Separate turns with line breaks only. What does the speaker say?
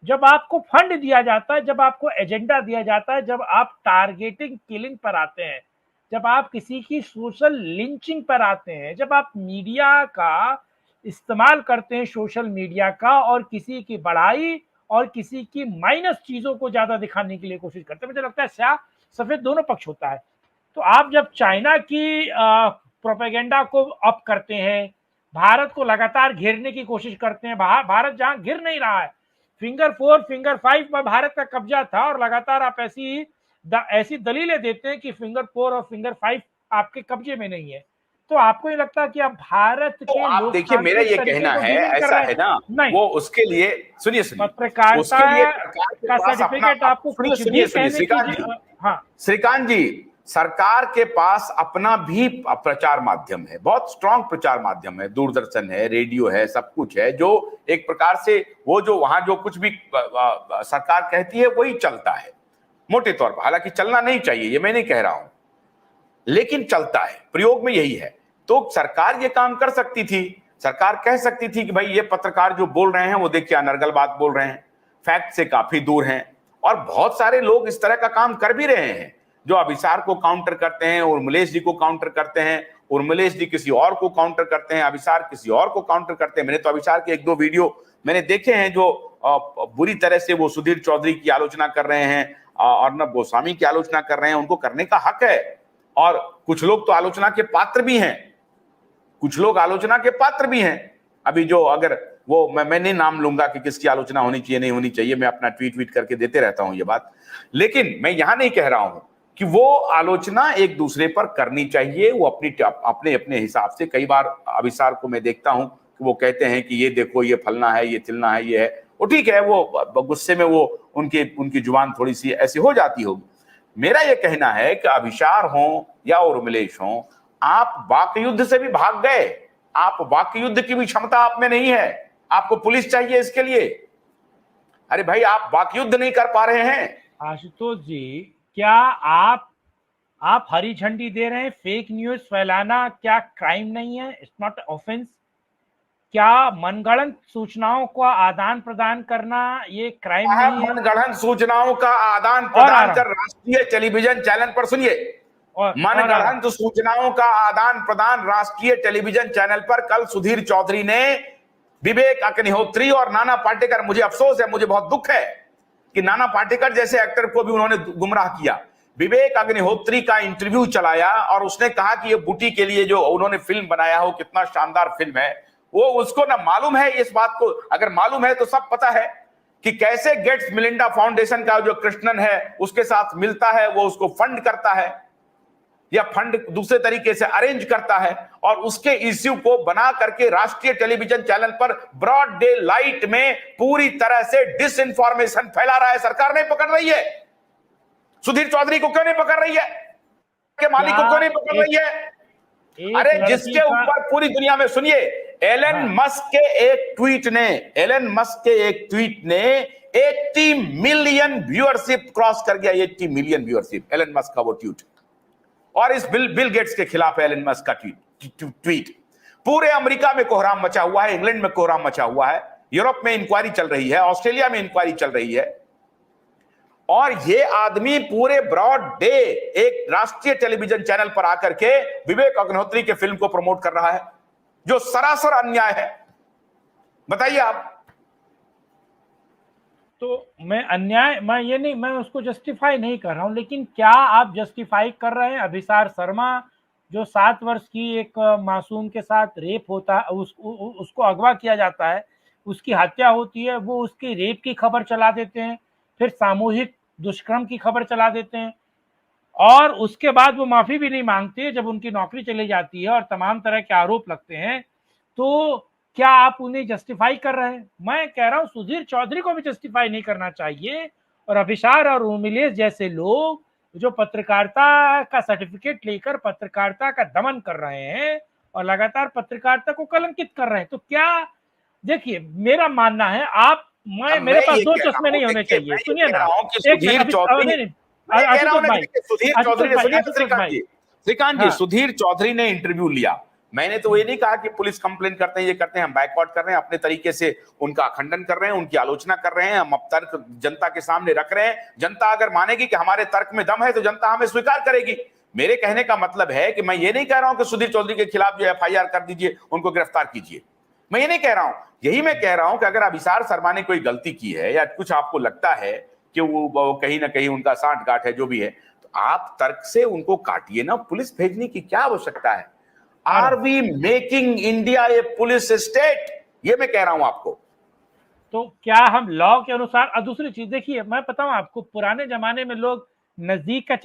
जब आपको फंड दिया जाता है, जब आपको एजेंडा दिया जाता है, जब आप टारगेटिंग किलिंग पर आते हैं, जब आप किसी की सोशल लिंचिंग पर आते हैं, जब आप मीडिया का इस्तेमाल करते हैं, सोशल मीडिया का, और किसी की बढ़ाई और किसी की माइनस चीजों को ज्यादा दिखाने के लिए कोशिश करते हैं, मुझे लगता है स्याह सफेद दोनों पक्ष होता है। तो आप जब चाइना की प्रोपेगेंडा को अप करते हैं, भारत को लगातार घेरने की कोशिश करते हैं, भारत जहां घिर नहीं रहा है, फिंगर 4 फिंगर 5 पर भारत का कब्जा था, और लगातार आप ऐसी दलीलें देते हैं कि फिंगर 4 और फिंगर 5 आपके कब्जे में नहीं है, तो आपको नहीं लगता कि आप भारत
तो
के
आप देखिए, मेरा
लोकतांत्रिक
ये
तरीके
कहना
को
है,
डीमिंग कर
ऐसा
रहे
है
हैं?
ना,
नहीं,
वो उसके लिए सुनिए
पत्रकारिता
उसके लिए सरकार के
का
पास अपना,
सर्टिफिकेट आपको कुछ भी कहने
श्रीकांत
की
जी,
हाँ,
श्रीकांत जी, सरकार के पास अपना भी प्रचार माध्यम है, बहुत स्ट्रांग प्रचार माध्यम है, दूरदर्शन है, रेडियो है, सब कुछ है, जो एक प्रकार से वो जो वहां जो कुछ भी सरकार कहती है वही चलता है मोटे तौर पर। हालांकि चलना नहीं चाहिए, ये मैं नहीं कह रहा हूं, लेकिन चलता है, प्रयोग में यही है। तो सरकार ये काम कर सकती थी, सरकार कह सकती थी कि भाई ये पत्रकार जो बोल रहे हैं वो देखिए अनर्गल बात बोल रहे हैं, फैक्ट से काफी दूर हैं। और बहुत सारे लोग इस तरह का काम कर भी रहे हैं, जो अभिसार को काउंटर करते हैं, उर्मिलेश जी को काउंटर करते हैं, उर्मिलेश जी किसी और को काउंटर करते हैं, अभिसार किसी और को काउंटर करते हैं। मैंने तो अभिसार के 1-2 वीडियो मैंने देखे हैं जो बुरी तरह से वो सुधीर चौधरी की आलोचना कर रहे हैं, अर्नब गोस्वामी की आलोचना कर रहे हैं। उनको करने का हक है, और कुछ लोग तो आलोचना के पात्र भी हैं, कुछ लोग आलोचना के पात्र भी हैं। अभी जो, अगर वो मैं नहीं नाम लूंगा कि किसकी आलोचना होनी चाहिए नहीं होनी चाहिए, मैं अपना ट्वीट करके देते रहता हूं ये बात, लेकिन मैं यहां नहीं कह रहा हूं कि वो आलोचना एक दूसरे पर करनी चाहिए, वो अपने अपने हिसाब से। कई बार अभिसार को मैं देखता हूं कि वो कहते हैं कि ये देखो ये फलना है, ये तिलना है, ये है, वो ठीक है, वो गुस्से में वो उनकी जुबान थोड़ी सी ऐसी हो जाती होगी। मेरा यह कहना है कि अभिसार हो या उर्मिलेश हो, आप वाक युद्ध से भी भाग गए, आप वाक युद्ध की भी क्षमता आप में नहीं है, आपको पुलिस चाहिए इसके लिए। अरे भाई, आप वाक युद्ध नहीं कर पा रहे हैं।
आशुतोष जी, क्या आप हरी झंडी दे रहे हैं? फेक न्यूज फैलाना क्या क्राइम नहीं है? It's not offence? क्या मनगढ़ंत सूचनाओं का आदान प्रदान करना ये क्राइम नहीं है?
मनगढ़ंत सूचनाओं का आदान प्रदान कर राष्ट्रीय टेलीविजन चैनल पर, सुनिए, मनगढ़ंत सूचनाओं का आदान प्रदान राष्ट्रीय टेलीविजन चैनल पर कल सुधीर चौधरी ने विवेक अग्निहोत्री और नाना पाटेकर, मुझे अफसोस है, मुझे बहुत दुख है कि नाना पाटेकर जैसे एक्टर को भी उन्होंने गुमराह किया। विवेक अग्निहोत्री का इंटरव्यू चलाया और उसने कहा कि ये बूटी के लिए जो उन्होंने फिल्म बनाया हो कितना शानदार फिल्म है। वो उसको ना मालूम है इस बात को, अगर मालूम है तो सब पता है कि कैसे गेट्स मिलिंडा फाउंडेशन का जो कृष्णन है उसके साथ मिलता है, वो उसको फंड करता है या फंड दूसरे तरीके से अरेंज करता है, और उसके इश्यू को बना करके राष्ट्रीय टेलीविजन चैनल पर ब्रॉड डे लाइट में पूरी तरह से डिसइंफॉर्मेशन फैला रहा है। सरकार नहीं पकड़ रही है, सुधीर चौधरी को क्यों नहीं पकड़ रही है, के मालिक को क्यों नहीं पकड़ रही है? अरे जिसके ऊपर पूरी दुनिया में, सुनिए, एलन मस्क के एक ट्वीट ने 80 मिलियन व्यूअरशिप क्रॉस कर गया, 80 मिलियन व्यूअरशिप एलन मस्क का वो ट्वीट, और इस बिल गेट्स के खिलाफ एलन मस्क का ट्वीट। पूरे अमेरिका में कोहराम मचा हुआ है, इंग्लैंड में कोहराम मचा हुआ है, यूरोप में इंक्वायरी चल रही है, ऑस्ट्रेलिया में इंक्वायरी चल रही है, और ये आदमी पूरे ब्रॉड डे एक राष्ट्रीय टेलीविजन चैनल पर आकर के विवेक अग्निहोत्री के फिल्म को प्रमोट कर रहा है, जो सरासर अन्याय है। बताइए आप।
तो मैं ये नहीं, मैं उसको जस्टिफाई नहीं कर रहा हूं, लेकिन क्या आप जस्टिफाई कर रहे हैं अभिसार शर्मा जो 7 वर्ष की एक मासूम के साथ रेप होता है, उसको अगवा किया जाता है, उसकी हत्या होती है, वो उसकी रेप की खबर चला देते हैं, फिर सामूहिक दुष्कर्म की खबर चला देते हैं, और उसके बाद वो माफी भी नहीं मांगते जब उनकी नौकरी चली जाती है और तमाम तरह के आरोप लगते हैं। तो क्या आप उन्हें जस्टिफाई कर रहे हैं? मैं कह रहा हूं सुधीर चौधरी को भी जस्टिफाई नहीं करना चाहिए, और अभिसार और उर्मिलेश जैसे लोग जो पत्रकारिता का सर्टिफिकेट लेकर पत्रकारिता का दमन कर रहे हैं और लगातार पत्रकारिता को कलंकित कर रहे हैं, तो क्या, देखिए मेरा मानना है, आप मेरे पास 2 चश्मे नहीं होने चाहिए। सुनिए ना,
श्रीकांत जी, सुधीर चौधरी ने इंटरव्यू लिया, मैंने तो ये नहीं कहा कि पुलिस कंप्लेन करते हैं, ये करते हैं, हम बैकआउट कर रहे हैं, अपने तरीके से उनका खंडन कर रहे हैं, उनकी आलोचना कर रहे हैं, हम अब तर्क जनता के सामने रख रहे हैं। जनता अगर मानेगी कि हमारे तर्क में दम है तो जनता हमें स्वीकार करेगी। मेरे कहने का मतलब है कि मैं ये नहीं कह रहा हूं कि सुधीर चौधरी के खिलाफ जो FIR कर दीजिए, उनको गिरफ्तार कीजिए, मैं ये नहीं कह रहा हूं। यही मैं कह रहा हूं कि अगर अभिसार शर्मा ने कोई गलती की है या कुछ आपको लगता है कि वो कहीं ना कहीं उनका साठ गांठ है, जो भी है, तो आप तर्क से उनको काटिए ना। पुलिस भेजने की क्या आवश्यकता है? Are we making India a police state? ये मैं कह रहा हूं आपको।
तो क्या हम लॉ के अनुसार, और दूसरी चीज देखिए, मैं बताऊं आपको, पुराने जमाने में लोग नजदीक का